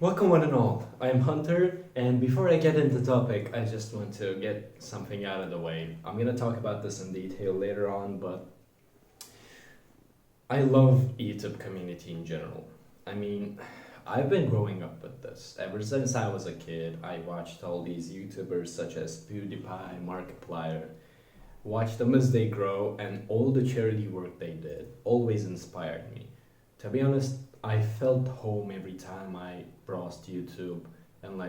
Welcome one and all. I am Hunter, and before I get into the topic, I just want to get something out of the way. I'm gonna talk about this in detail later on, but I love YouTube community in general. I mean, I've been growing up with this. Ever since I was a kid, I watched all these YouTubers such as PewDiePie, Markiplier, watched them as they grow, and all the charity work they did always inspired me. To be honest, I felt home every time I browsed YouTube and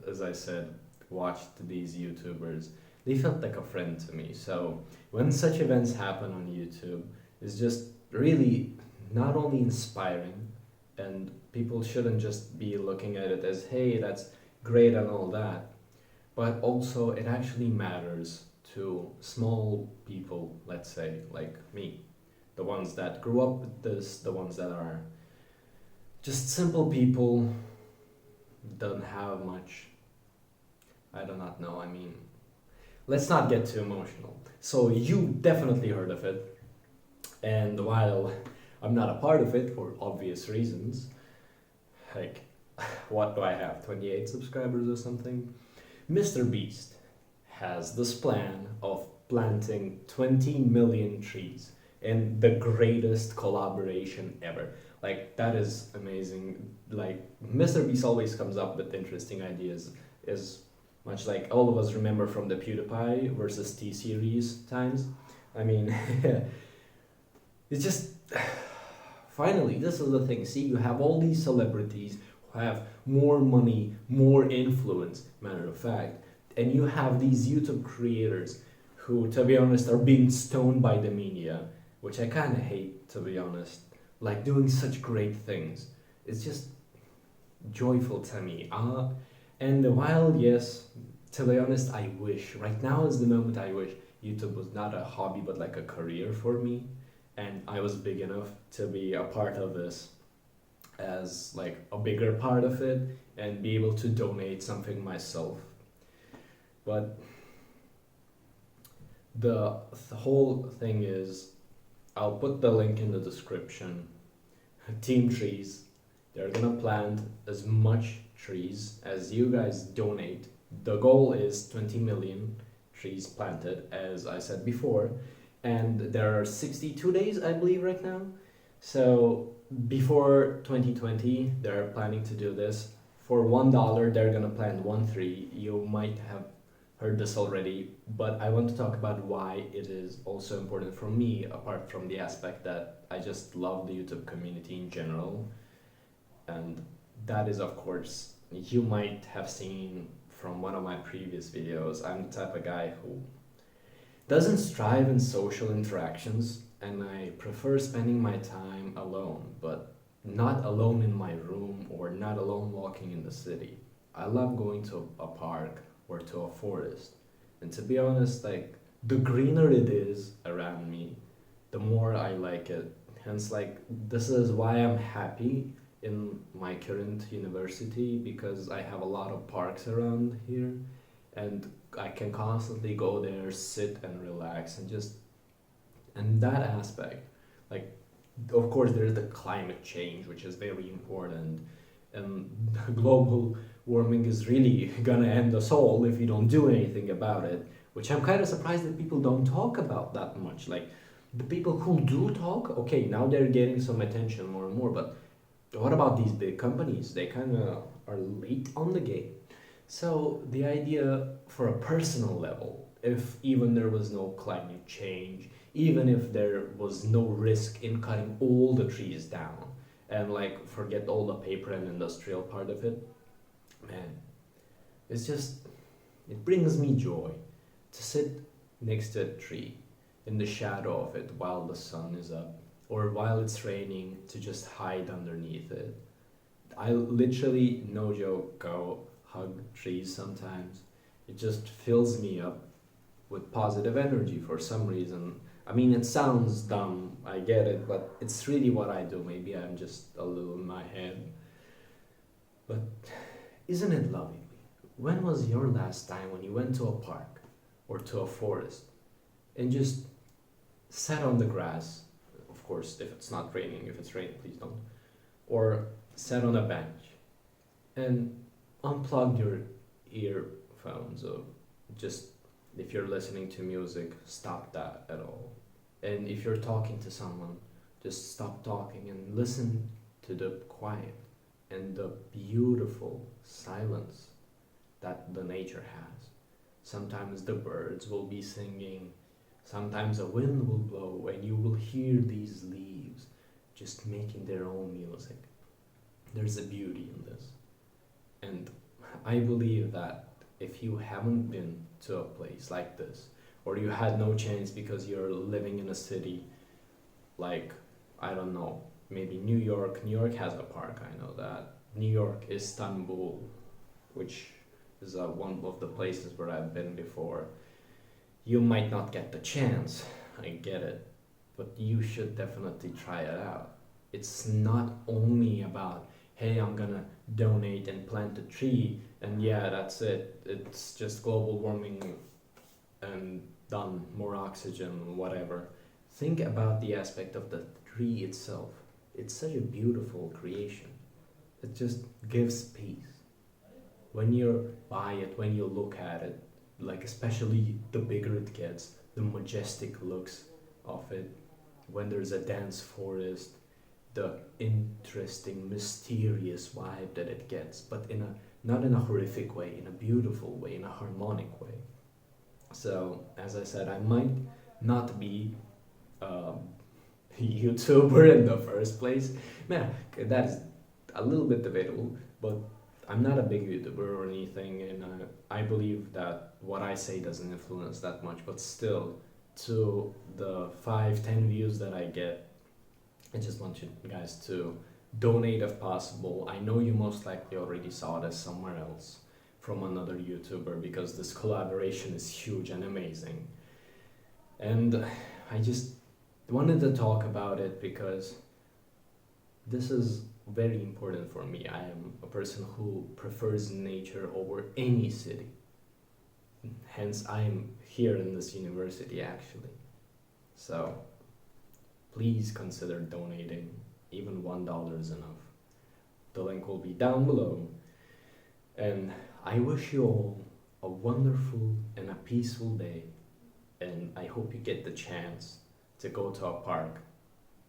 as I said, watched these YouTubers. They felt like a friend to me. So when such events happen on YouTube, it's just really not only inspiring, and people shouldn't just be looking at it as, hey, that's great and all that, but also it actually matters to small people, let's say, like me, the ones that grew up with this, the ones that are just simple people, don't have much. I do not know. I mean, let's not get too emotional. So you definitely heard of it, and while I'm not a part of it for obvious reasons, like what do I have? 28 subscribers or something? Mr. Beast has this plan of planting 20 million trees in the greatest collaboration ever. Like, that is amazing. Like, Mr. Beast always comes up with interesting ideas, is much like all of us remember from the PewDiePie versus T-Series times. I mean, it's just, finally, this is the thing. See, you have all these celebrities who have more money, more influence, matter of fact, and you have these YouTube creators who, to be honest, are being stoned by the media, which I kind of hate, to be honest, like doing such great things. It's just joyful to me. And while, yes, to be honest, I wish, right now is the moment I wish YouTube was not a hobby but like a career for me, and I was big enough to be a part of this as like a bigger part of it and be able to donate something myself. But the whole thing is, I'll put the link in the description. Team Trees, they're gonna plant as much trees as you guys donate. The goal is 20 million trees planted, as I said before, and there are 62 days, I believe, right now. So before 2020, they're planning to do this. For $1, they're gonna plant one tree. You might have heard this already, but I want to talk about why it is also important for me, apart from the aspect that I just love the YouTube community in general. And that is, of course, you might have seen from one of my previous videos, I'm the type of guy who doesn't strive in social interactions, and I prefer spending my time alone, but not alone in my room or not alone walking in the city. I love going to a park or to a forest. And to be honest, like, the greener it is around me, the more I like it. Hence, like, this is why I'm happy in my current university, because I have a lot of parks around here, and I can constantly go there, sit and relax, and just, and that aspect, like, of course there's the climate change, which is very important, and global warming is really gonna end us all if we don't do anything about it, which I'm kind of surprised that people don't talk about that much. Like, the people who do talk, okay, now they're getting some attention more and more, but what about these big companies? They kind of are late on the game. So the idea, for a personal level, if even there was no climate change, even if there was no risk in cutting all the trees down, and like forget all the paper and industrial part of it, man, it's just, it brings me joy to sit next to a tree in the shadow of it while the sun is up, or while it's raining, to just hide underneath it. I literally, no joke, go hug trees sometimes. It just fills me up with positive energy for some reason. I mean, it sounds dumb, I get it, but it's really what I do. Maybe I'm just a little in my head. But isn't it lovely? When was your last time when you went to a park or to a forest and just sat on the grass? Of course, if it's not raining. If it's raining, please don't. Or sat on a bench and unplug your earphones, or just, if you're listening to music, stop that at all. And if you're talking to someone, just stop talking and listen to the quiet and the beautiful silence that the nature has. Sometimes the birds will be singing, sometimes a wind will blow, and you will hear these leaves just making their own music. There's a beauty in this. And I believe that if you haven't been to a place like this, or you had no chance because you're living in a city like, I don't know, maybe New York. New York has a park, I know that. New York, Istanbul, which is one of the places where I've been before. You might not get the chance, I get it, but you should definitely try it out. It's not only about, hey, I'm gonna donate and plant a tree, and yeah, that's it. It's just global warming and done, more oxygen, whatever. Think about the aspect of the tree itself. It's such a beautiful creation. It just gives peace. When you're by it, when you look at it, like especially the bigger it gets, the majestic looks of it, when there's a dense forest, the interesting, mysterious vibe that it gets, but in a, not in a horrific way, in a beautiful way, in a harmonic way. So, as I said, I might not be a YouTuber in the first place. Man, that is a little bit debatable, but I'm not a big YouTuber or anything, and I believe that what I say doesn't influence that much, but still, to the 5, 10 views that I get, I just want you guys to donate if possible. I know you most likely already saw this somewhere else from another YouTuber, because this collaboration is huge and amazing. And I just wanted to talk about it because this is very important for me. I am a person who prefers nature over any city. Hence, I am here in this university actually. So, please consider donating. Even $1 is enough. The link will be down below. And I wish you all a wonderful and a peaceful day. And I hope you get the chance to go to a park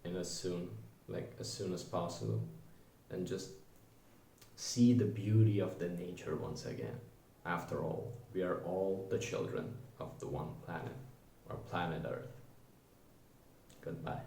in as soon as possible, and just see the beauty of the nature once again. After all, we are all the children of the one planet, our planet Earth. Goodbye.